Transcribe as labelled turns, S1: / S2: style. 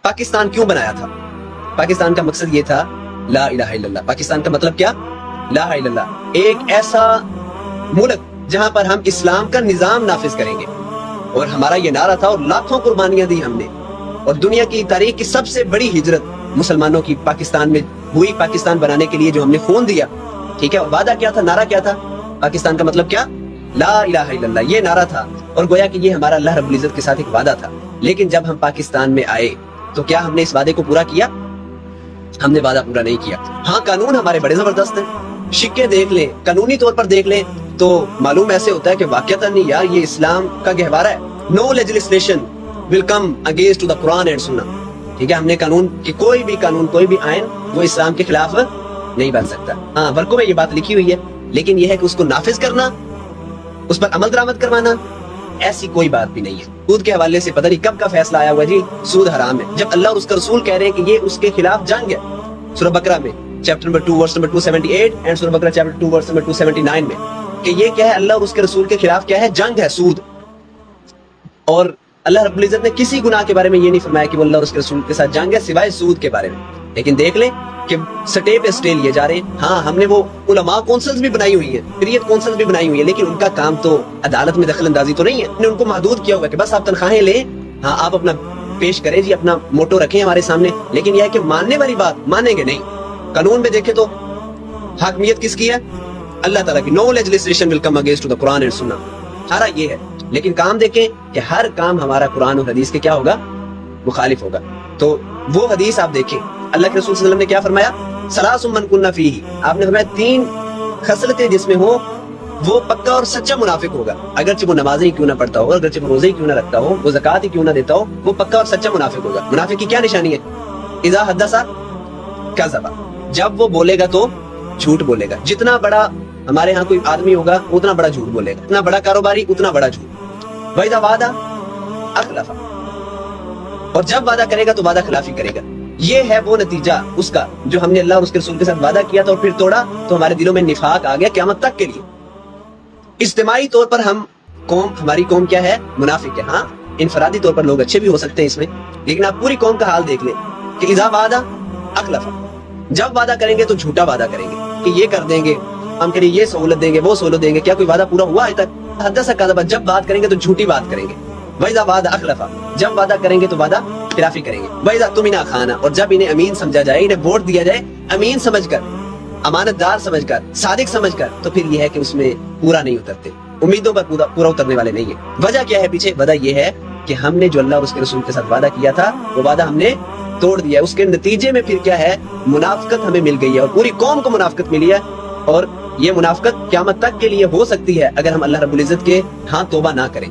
S1: पाकिस्तान क्यों बनाया था? पाकिस्तान का मकसद ये था ला इलाहा इल्लल्लाह। पाकिस्तान का मतलब क्या? ला इलाहा इल्लल्लाह। एक ऐसा मुल्क जहां पर हम इस्लाम का निजाम नाफिज करेंगे, और हमारा ये नारा था, और लाखों कुर्बानियां दी हमने, और दुनिया की तारीख की सबसे बड़ी हिजरत मुसलमानों की पाकिस्तान में हुई, पाकिस्तान बनाने के लिए जो हमने खून दिया। ठीक है, वादा क्या था, नारा क्या था? पाकिस्तान का मतलब क्या? ला इलाहा इल्लल्लाह, ये नारा था। और गोया कि ये हमारा अल्लाह रब्बुल इज्जत के साथ एक वादा था। लेकिन जब हम पाकिस्तान में आए तो क्या हमने इस वादे को पूरा किया? हमने वादा पूरा नहीं किया। हाँ, कानून हमारे बड़े जबरदस्त हैं, शिक्के देख लें, कानूनी तौर पर देख लें तो मालूम ऐसे होता है कि वाकई नहीं यार, ये इस्लाम का गहवारा है। No legislation will come against to the Quran and Sunnah. ठीक है, हमने कानून कि कोई भी कानून, कोई भी आइन वो इस्लाम के खिलाफ नहीं बन सकता। हाँ, वर्कों में ये बात लिखी हुई है, लेकिन यह है कि उसको नाफिज करना, उस पर अमल दरामद करवाना, ऐसी कोई बात भी नहीं है। सूद के हवाले से पता नहीं कब का फैसला आया हुआ जी, सूद हराम है, जब अल्लाह और उसका रसूल कह रहे हैं कि ये उसके खिलाफ जंग है। सूरह बकरा में chapter number 2 verse number 278 and सूरह बकरा चैप्टर 2 वर्स नंबर 279 में कि ये क्या है, अल्लाह और उसके रसूल के खिलाफ क्या है, जंग है, सूद। और अल्लाह रब्बुल इज्जत ने किसी गुनाह के बारे में ये नहीं फरमाया कि वो अल्लाह और उसके रसूल के साथ जंग है, सिवाय सूद के बारे में। लेकिन देख ले कि स्टे पे स्टे लिए जा रहे हैं। हाँ, हमने वो उलमा काउंसिल्स भी बनाई हुई है, शरीयत काउंसिल्स भी बनाई हुई है, लेकिन उनका काम तो अदालत में दखल अंदाजी तो नहीं है। हमने उनको महदूद किया हुआ कि बस आप तनख्वाहें ले, हाँ आप अपना पेश करें जी, अपना मोटो रखें हमारे सामने, लेकिन यह है कि मानने वाली बात मानेंगे नहीं। कानून में देखे तो हाकमियत किसकी है? अल्लाह ताला की। No legislation will come against to the Quran and Sunnah, सारा ये है। लेकिन काम देखें कि हर काम हमारा कुरान और हदीस के क्या होगा, मुखालिफ होगा। तो वो हदीस आप देखें, अल्लाह के रसूल सल्लल्लाहु अलैहि वसल्लम ने क्या फरमाया? सलासुम मन कुन्ना फीही, आपने फरमाया 3 खसलतें जिसमें हो वो पक्का और सच्चा मुनाफिक होगा। अगरचे वो नमाजें ही क्यों ना पढ़ता हो, अगरचे वो रोजे ही क्यों ना रखता हो, वो ज़कात ही क्यों ना देता हो, वो पक्का और सच्चा मुनाफिक होगा। मुनाफिक की क्या निशानी है? इज़ा हद्दसा कज़बा, जब वो बोलेगा तो झूठ बोलेगा। जितना बड़ा हमारे यहाँ कोई आदमी होगा उतना बड़ा झूठ बोलेगा, इतना बड़ा कारोबारी उतना बड़ा झूठ। वइज़ा वादा अखलफा, और जब वादा करेगा तो वादा खिलाफी करेगा। ये है वो नतीजा उसका जो हमने अल्लाह और उसके रसूल के साथ वादा किया था और फिर तोड़ा, तो हमारे दिलों में निफाक आ गया क़यामत तक के लिए। इज्तिमाई तौर पर हम कौम, हमारी कौम क्या है, मुनाफिक है। हाँ, इनफरादी तौर पर लोग अच्छे भी हो सकते हैं इसमें, लेकिन आप पूरी कौम का हाल देख लें कि इज़ा वादा अखलफा, जब वादा करेंगे तो झूठा वादा करेंगे कि ये कर देंगे, हम करें ये सहूलत देंगे, वो सहूलत देंगे। क्या कोई वादा पूरा हुआ आज तक? हद्दसा कज़बा, जब बात करेंगे तो झूठी बात करेंगे। वइज़ा वादा अखलफा, जब वादा करेंगे तो वादा खिलाफी करेंगे। वइज़ा तुमिना खाना, और जब इन्हें अमीन समझा जाए, इन्हें वोट दिया जाए अमीन समझकर, अमानतदार समझकर, सादिक समझकर, तो फिर यह है कि उसमें पूरा नहीं उतरते, उम्मीदों पर पूरा उतरने वाले नहीं है। वजह क्या है पीछे? वजह यह है कि हमने जो अल्लाह और उसके रसूल के साथ वादा किया था वो वादा हमने तोड़ दिया। उसके नतीजे में फिर क्या है, मुनाफिकत हमें मिल गई है, और पूरी कौम को मुनाफिकत मिली है। और ये मुनाफिकत क़यामत तक के लिए हो सकती है अगर हम अल्लाह रब्बुल इज्जत के तौबा ना करें।